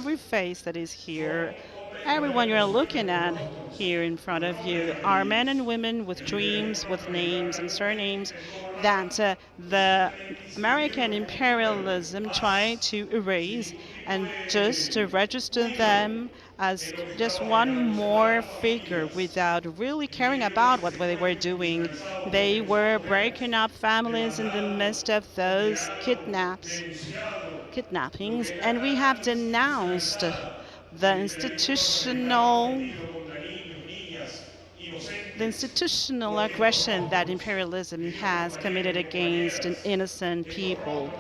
every face that is here, everyone you're looking at here in front of you are men and women with dreams, with names and surnames that the American imperialism tried to erase and just to register them as just one more figure without really caring about what they were doing. They were breaking up families in the midst of those kidnappings, and we have denounced the institutional aggression that imperialism has committed against innocent people.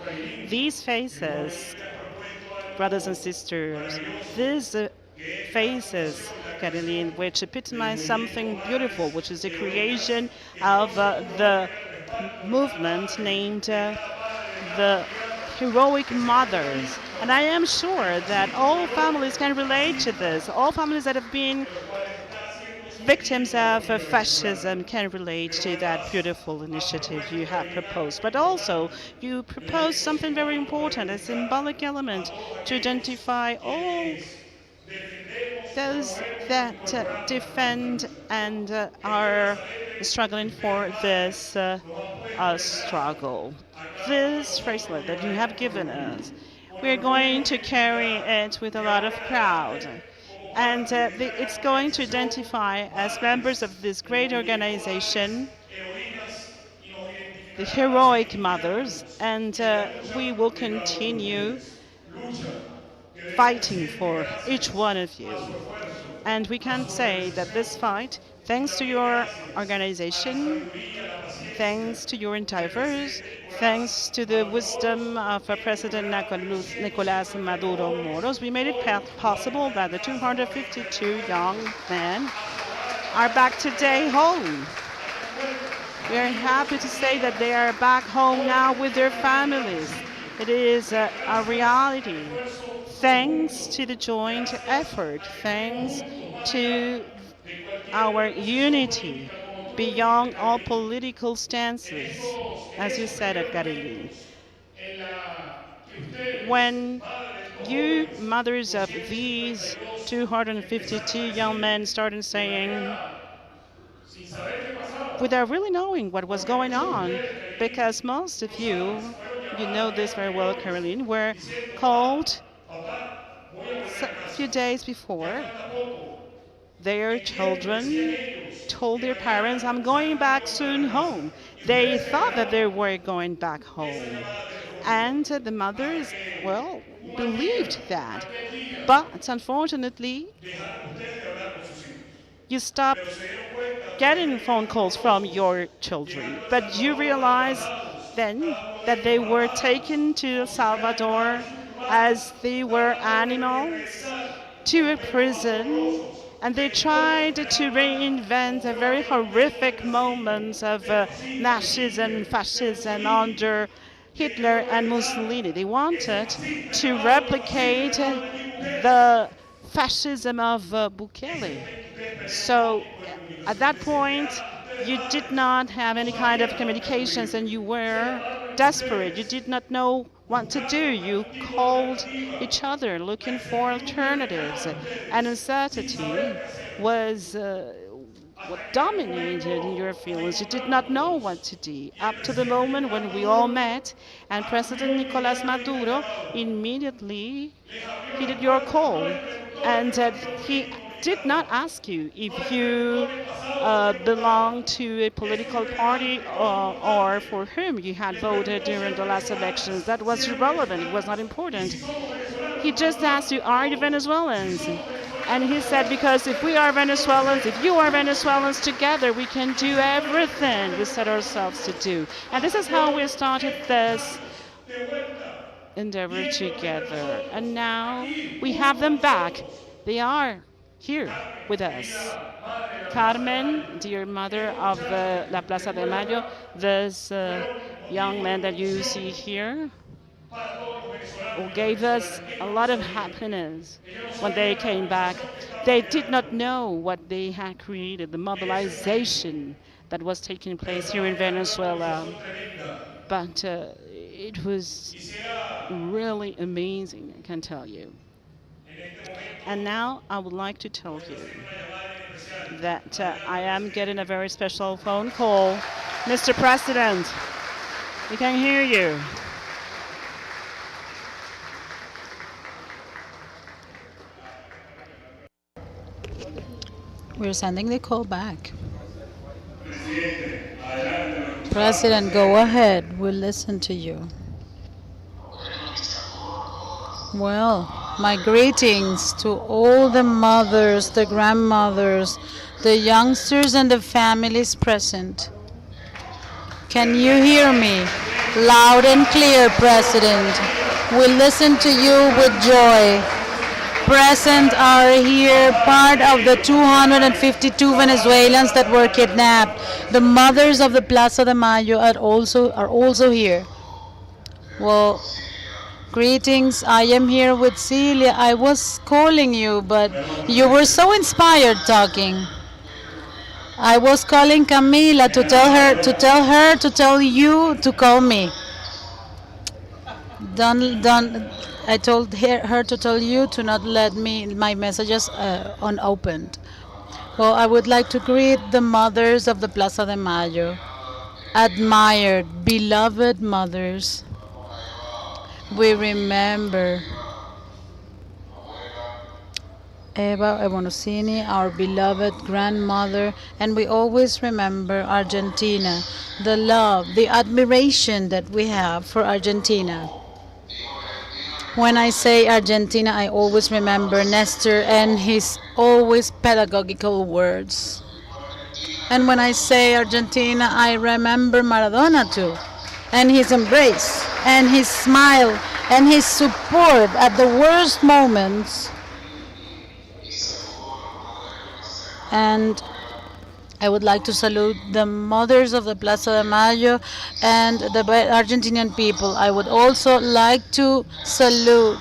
These faces, brothers and sisters, these faces, Caroline, which epitomize something beautiful, which is the creation of the movement named the heroic mothers. And I am sure that all families can relate to this. All families that have been victims of fascism can relate to that beautiful initiative you have proposed. But also, you propose something very important, a symbolic element to identify all those that defend and are struggling for this struggle. This bracelet that you have given us, we're going to carry it with a lot of pride. And it's going to identify as members of this great organization the heroic mothers, and we will continue fighting for each one of you. And we can say that this fight, thanks to your organization, thanks to your endeavors, thanks to the wisdom of President Nicolas Maduro Moros, we made it possible that the 252 young men are back today home. We are happy to say that they are back home now with their families. It is a reality. Thanks to the joint effort, thanks to our unity beyond all political stances, as you said, Caroline. When you, mothers of these 252 young men, started saying, without really knowing what was going on, because most of you, you know this very well, Caroline, were called a few days before. Their children told their parents, I'm going back soon home. They thought that they were going back home. And the mothers, well, believed that. But unfortunately, you stopped getting phone calls from your children. But you realize then that they were taken to El Salvador as they were animals to a prison, and they tried to reinvent a very horrific moments of Nazism and fascism under Hitler and Mussolini. They wanted to replicate the fascism of Bukele. So at that point, you did not have any kind of communications and you were desperate. You did not know what to do. You called each other looking for alternatives. And uncertainty was what dominated in your feelings. You did not know what to do up to the moment when we all met and President Nicolas Maduro immediately heeded your call. And he did not ask you if you belong to a political party or for whom you had voted during the last elections. That was irrelevant. It was not important. He just asked you, are you Venezuelans? And he said, because if we are Venezuelans, if you are Venezuelans, together we can do everything we set ourselves to do. And this is how we started this endeavor together. And now we have them back. They are here with us. Carmen, dear mother of La Plaza de Mayo, this young man that you see here, who gave us a lot of happiness when they came back. They did not know what they had created, the mobilization that was taking place here in Venezuela. But it was really amazing, I can tell you. And now I would like to tell you that I am getting a very special phone call. Mr. President, we can hear you. We're sending the call back. President, go ahead. We'll listen to you. Well, my greetings to all the mothers, the grandmothers, the youngsters, and the families present. Can you hear me? Loud and clear, President. We listen to you with joy. Present are here part of the 252 Venezuelans that were kidnapped. The mothers of the Plaza de Mayo are also here. Well, greetings. I am here with Celia. I was calling you, but you were so inspired talking. I was calling Camila to tell you to call me. I told her to tell you to not let my messages unopened. Well, I would like to greet the mothers of the Plaza de Mayo. Admired, beloved mothers. We remember Eva Ebonosini, our beloved grandmother, and we always remember Argentina, the love, the admiration that we have for Argentina. When I say Argentina, I always remember Nestor and his always pedagogical words. And when I say Argentina, I remember Maradona too, and his embrace, and his smile, and his support at the worst moments. And I would like to salute the mothers of the Plaza de Mayo and the Argentinian people. I would also like to salute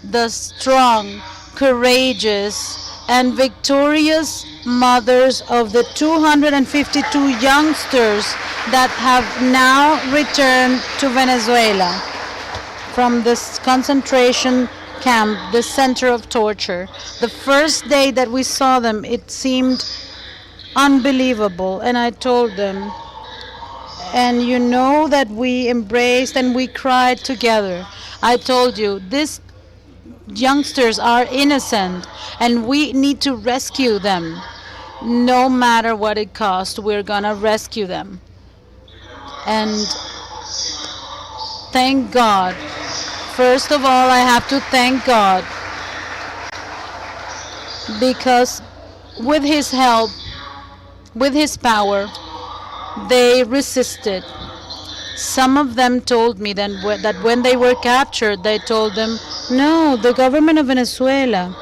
the strong, courageous, and victorious mothers of the 252 youngsters that have now returned to Venezuela from this concentration camp, the center of torture. The first day that we saw them, it seemed unbelievable, and I told them, and you know that we embraced and we cried together. I told you, these youngsters are innocent and we need to rescue them. No matter what it costs, we're gonna rescue them. And thank God. First of all, I have to thank God, because with his help, with his power, they resisted. Some of them told me that when they were captured, they told them, no, the government of Venezuela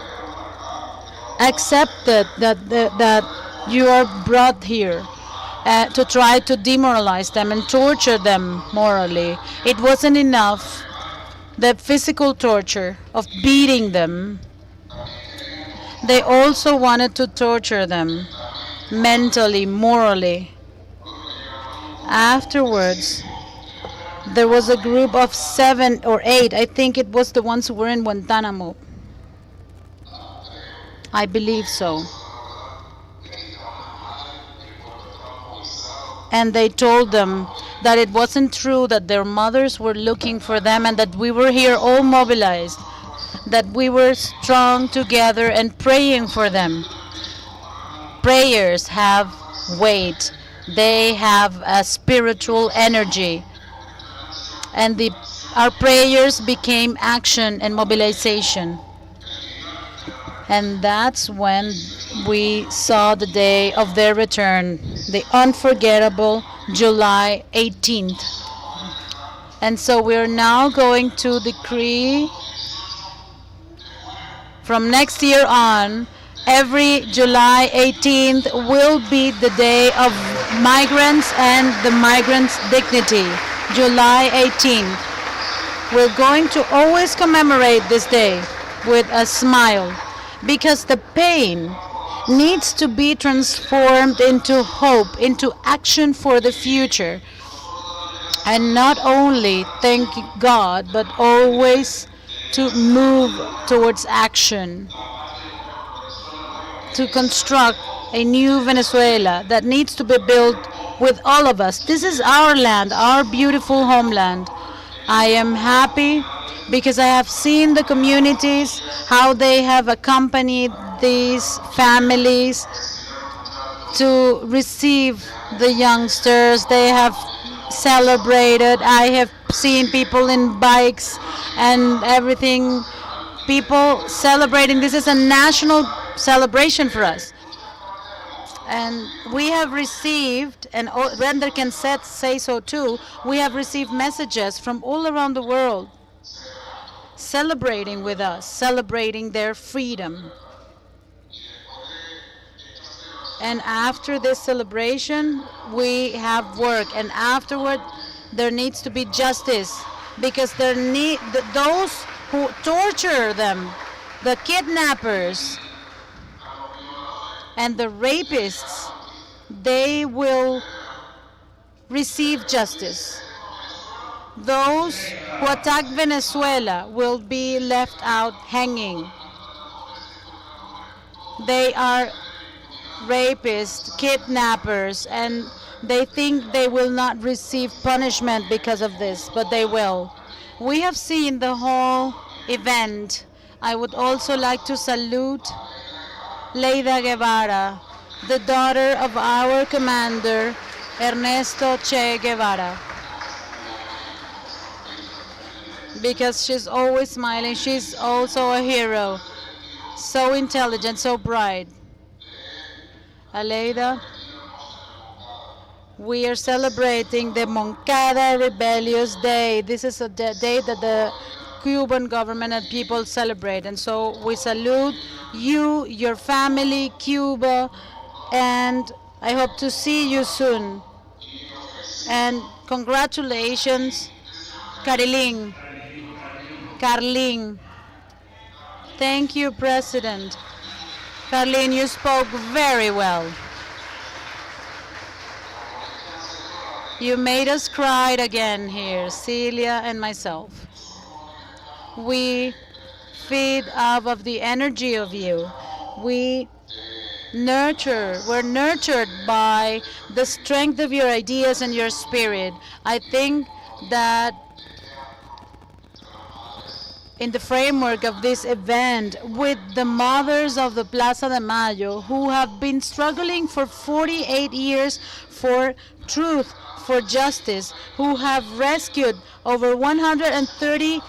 accepted that you are brought here to try to demoralize them and torture them morally. It wasn't enough, the physical torture of beating them. They also wanted to torture them mentally, morally. Afterwards, there was a group of 7 or 8, I think it was the ones who were in Guantanamo. I believe so. And they told them that it wasn't true, that their mothers were looking for them, and that we were here all mobilized, that we were strong together and praying for them. Prayers have weight. They have a spiritual energy. And our prayers became action and mobilization. And that's when we saw the day of their return, the unforgettable July 18th. And so we're now going to decree from next year on, every July 18th will be the day of migrants and the migrants' dignity. July 18th. We're going to always commemorate this day with a smile, because the pain needs to be transformed into hope, into action for the future. And not only thank God, but always to move towards action. to construct a new Venezuela that needs to be built with all of us. This is our land, our beautiful homeland. I am happy because I have seen the communities, how they have accompanied these families to receive the youngsters. They have celebrated. I have seen people in bikes and everything, people celebrating. This is a national celebration for us. And we have received, and Render can say so too, we have received messages from all around the world celebrating with us, celebrating their freedom. And after this celebration, we have work. And afterward, there needs to be justice because those who torture them, the kidnappers and the rapists, they will receive justice. Those who attack Venezuela will be left out hanging. They are rapists, kidnappers, and they think they will not receive punishment because of this, but they will. We have seen the whole event. I would also like to salute Leida Guevara, the daughter of our commander, Ernesto Che Guevara, because she's always smiling. She's also a hero, so intelligent, so bright. Aleida, we are celebrating the Moncada Rebellious Day. This is a day that the Cuban government and people celebrate. And so we salute you, your family, Cuba, and I hope to see you soon. And congratulations, Carilín. Carlin. Thank you, President. Carlin, you spoke very well. You made us cry again here, Celia and myself. We feed off of the energy of you. We're nurtured by the strength of your ideas and your spirit. I think that in the framework of this event with the mothers of the Plaza de Mayo who have been struggling for 48 years for truth, for justice, who have rescued over 130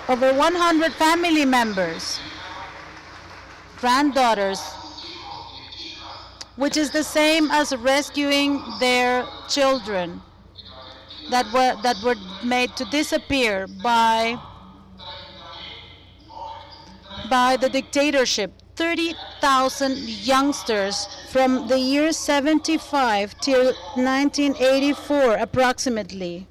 over 100 family members, granddaughters, which is the same as rescuing their children that were made to disappear by the dictatorship. 30,000 youngsters from the year 75 till 1984 approximately.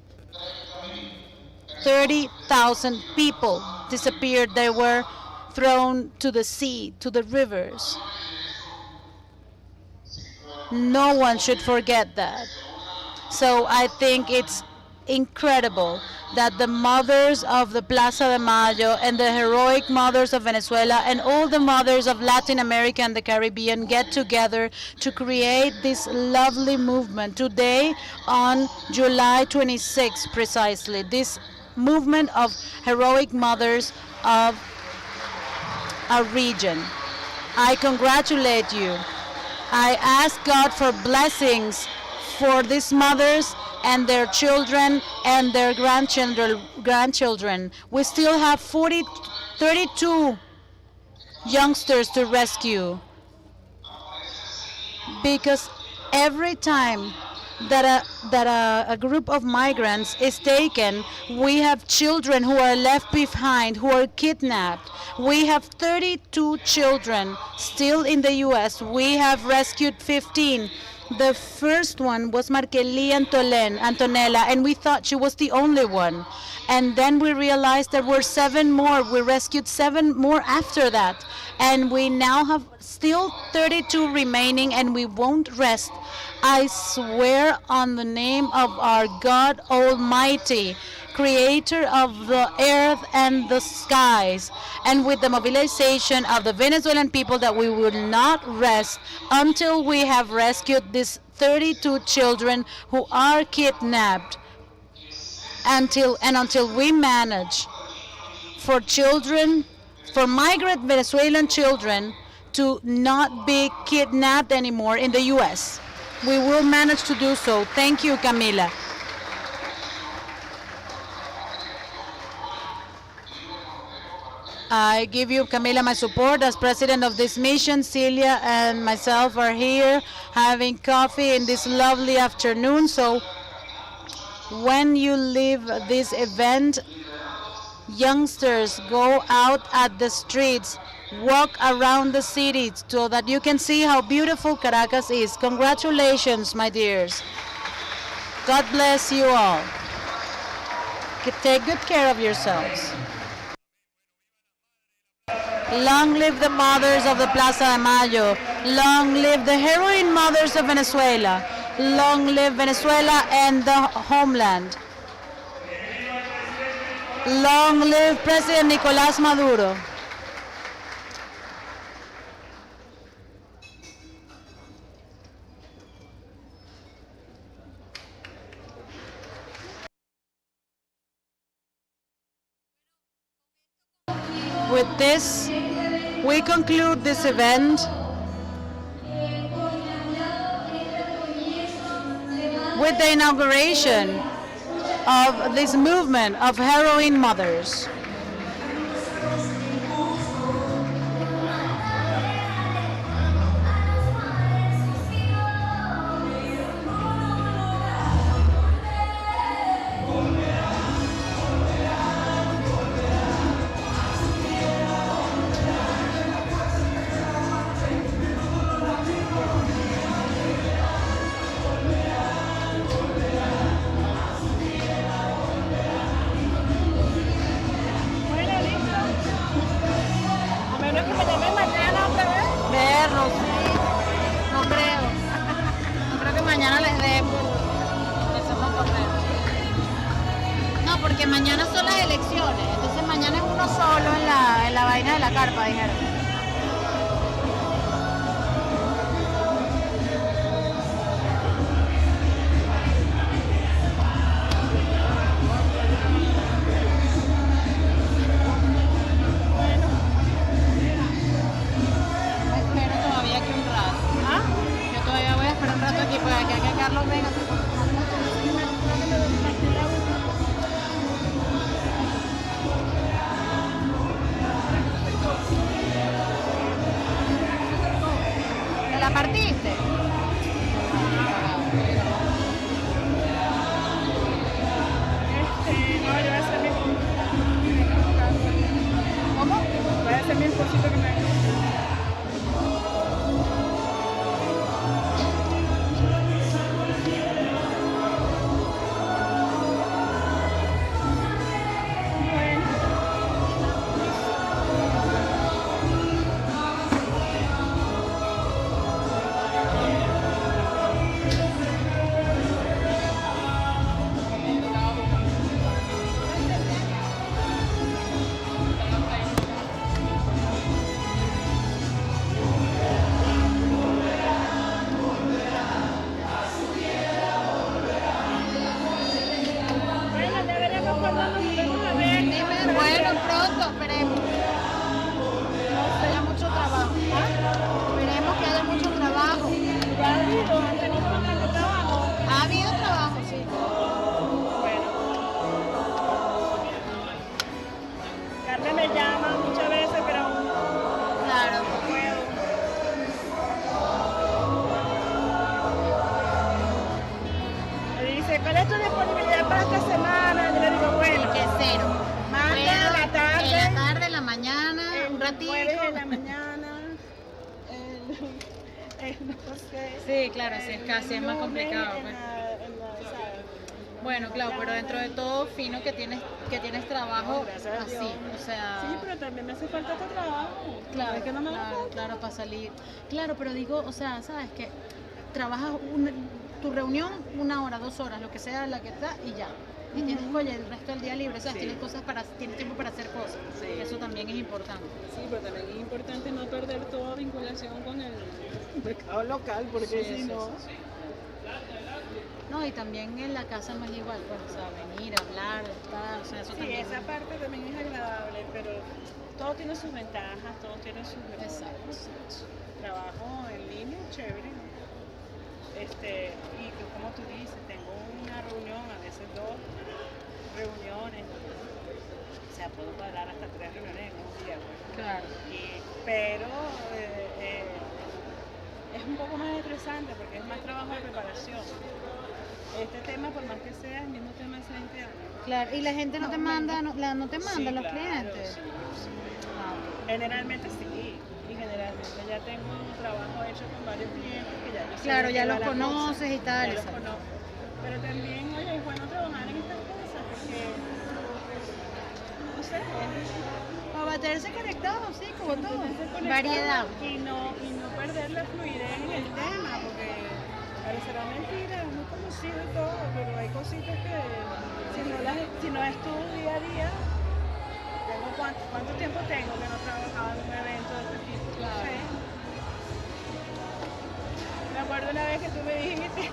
30,000 people disappeared. They were thrown to the sea, to the rivers. No one should forget that. So I think it's incredible that the mothers of the Plaza de Mayo and the heroic mothers of Venezuela and all the mothers of Latin America and the Caribbean get together to create this lovely movement today on July 26 precisely, this movement of heroic mothers of our region. I congratulate you. I ask God for blessings for these mothers and their children and their grandchildren. We still have 32 youngsters to rescue, because every time that a group of migrants is taken, we have children who are left behind, who are kidnapped. We have 32 children still in the U.S. We have rescued 15. The first one was Marquelie Antonella, and we thought she was the only one. And then we realized there were 7 more. We rescued 7 more after that. And we now have still 32 remaining, and we won't rest. I swear on the name of our God Almighty, creator of the earth and the skies, and with the mobilization of the Venezuelan people, that we will not rest until we have rescued these 32 children who are kidnapped, until we manage for children, for migrant Venezuelan children, to not be kidnapped anymore in the US. We will manage to do so. Thank you, Camila. I give you, Camila, my support as president of this mission. Celia and myself are here having coffee in this lovely afternoon. So when you leave this event, youngsters, go out at the streets, walk around the city so that you can see how beautiful Caracas is. Congratulations, my dears. God bless you all. Take good care of yourselves. Long live the mothers of the Plaza de Mayo. Long live the heroine mothers of Venezuela. Long live Venezuela and the homeland. Long live President Nicolás Maduro. With this, we conclude this event with the inauguration of this movement of heroine mothers. Mañana les dé por correo. No, porque mañana son las elecciones, entonces mañana es uno solo en la vaina de la carpa, dijeron. Carlos, venga. ¿Te la partiste? No, yo voy a hacer mi... ¿Cómo? Voy a hacer mi esposito que me... Bueno, pronto, esperemos. Que haya mucho trabajo. Esperemos que haya mucho trabajo. ¿Han tenido bastante trabajo? Ha habido trabajo, sí. Bueno. Carmen me llama muchas veces, pero Claro. no puedo. Me dice, ¿cuál es tu disponibilidad para esta semana? Yo le digo, bueno, Que cero. manda en la tarde. En la tarde, en la mañana, un ratito. Jueves en la mañana. No sé. Sí, claro, sí, es casi es más Lunes complicado. en Pues. la, ¿sabes? Bueno, claro, pero dentro de todo, fino que tienes trabajo Gracias a así, Dios. o sea... Sí, pero también me hace falta este trabajo. Claro, Es que no me da claro, falta. claro, para salir. Claro, pero digo, o sea, sabes que trabajas tu reunión 1 hora, 2 horas, lo que sea, la que está, y ya. Y tienes, oye, el resto del día libre, ¿sabes? Sí. Tienes tiempo para hacer cosas. Sí. Eso también es importante. Sí, pero también es importante no perder toda vinculación con el mercado local, porque Sí, si sí, no... sí, sí. No, y también en la casa no es igual, pues, o sea, venir, hablar, estar, o sea, eso Sí, también. esa parte también es agradable, pero todo tiene sus ventajas, todo tiene sus Exacto, exacto. trabajo en línea, chévere. Y que como tú dices, tengo una reunión, a veces 2 reuniones, o sea, puedo cuadrar hasta 3 reuniones en un día, pues. Claro. Pero es un poco más estresante porque es más trabajo de preparación. Este tema, por más que sea el mismo tema hace 20 años. Claro, y la gente no te manda, no te manda Sí, los claro, clientes. sí, sí. Generalmente sí, y generalmente ya tengo un trabajo hecho con varios clientes que ya yo sé Claro, de qué ya va los la conoces cosa, y tal, ya los exacto. conozco. Pero también, oye, es bueno trabajar en estas cosas porque, no sé, Para mantenerse conectado, sí, como todo. mantenerse conectado Variedad. y no perder la fluidez en el tema, porque parecerá mentira, es muy conocido y todo, pero hay cositas que si no es tu día a día, ¿cuánto tiempo tengo que no trabajaba en un evento de este tipo? Claro. Sí. Me acuerdo una vez que tú me dijiste,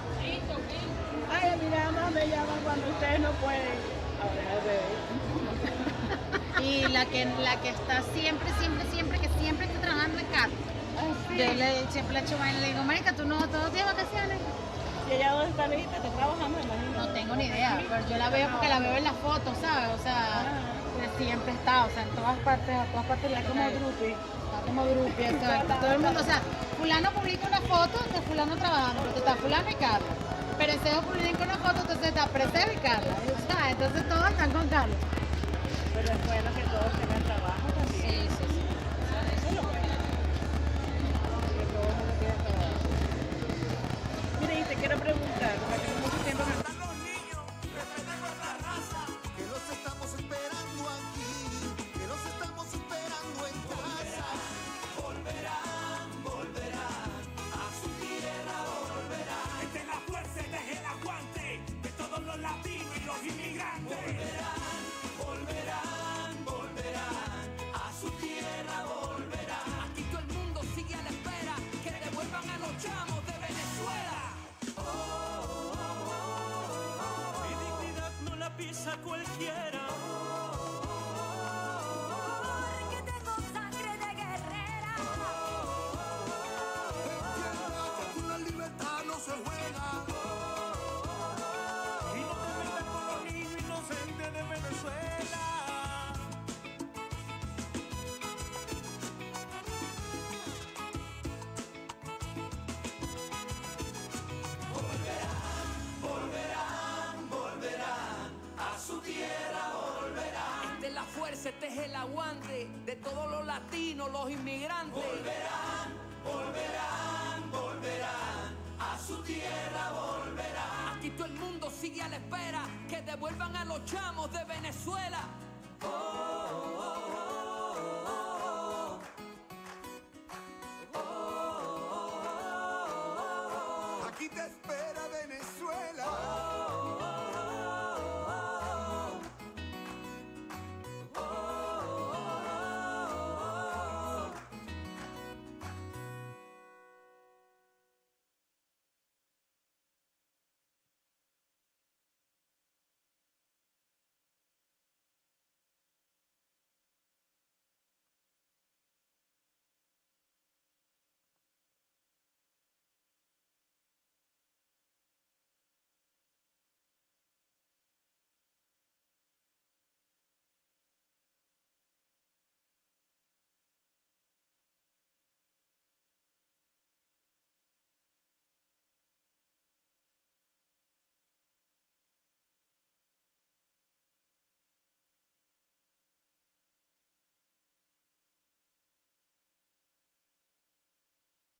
ay, a mí nada más me llaman cuando ustedes no pueden. Ahora es al revés. Y la que está siempre está trabajando en casa. Así. Yo siempre le echo vaina, le digo, marica, tú no, todos tienes vacaciones. ¿Y ella dónde está ahorita? ¿Está trabajando? Me imagino. No tengo ni idea, pero yo la veo porque la veo en las fotos, ¿sabes? O sea, pues siempre está, o sea, en todas partes Está como Drupi. Está como Drupi, exacto. Todo el mundo, o sea, fulano publica una foto de fulano trabajando, porque está fulano y Carlos. Pereceo publica una foto, entonces está Pereceo y Carlos. O sea, entonces todos están con Carlos. Pero es bueno que todos tengan trabajo también. Sí. Eso es lo bueno. Que todos tengan trabajo. Mira, y te quiero preguntar, porque tengo mucho tiempo que Están los niños, respetemos la raza, que los estamos esperando aquí, que los estamos esperando en casa. Volverán, a su tierra volverán. Desde la fuerza, desde el aguante de todos los latinos y los inmigrantes. Volverán, a su tierra volverán. Aquí todo el mundo sigue a la espera que devuelvan a los chamos de Venezuela. Mi dignidad no la pisa cualquiera. Porque tengo sangre de guerrera. En tierra con la libertad no se juega. Y no te metas con los niños inocentes de Venezuela. A su tierra volverán. Esta es la fuerza, este es el aguante de todos los latinos, los inmigrantes. Volverán, a su tierra volverán. Aquí todo el mundo sigue a la espera que devuelvan a los chamos de Venezuela. Aquí te espera Venezuela.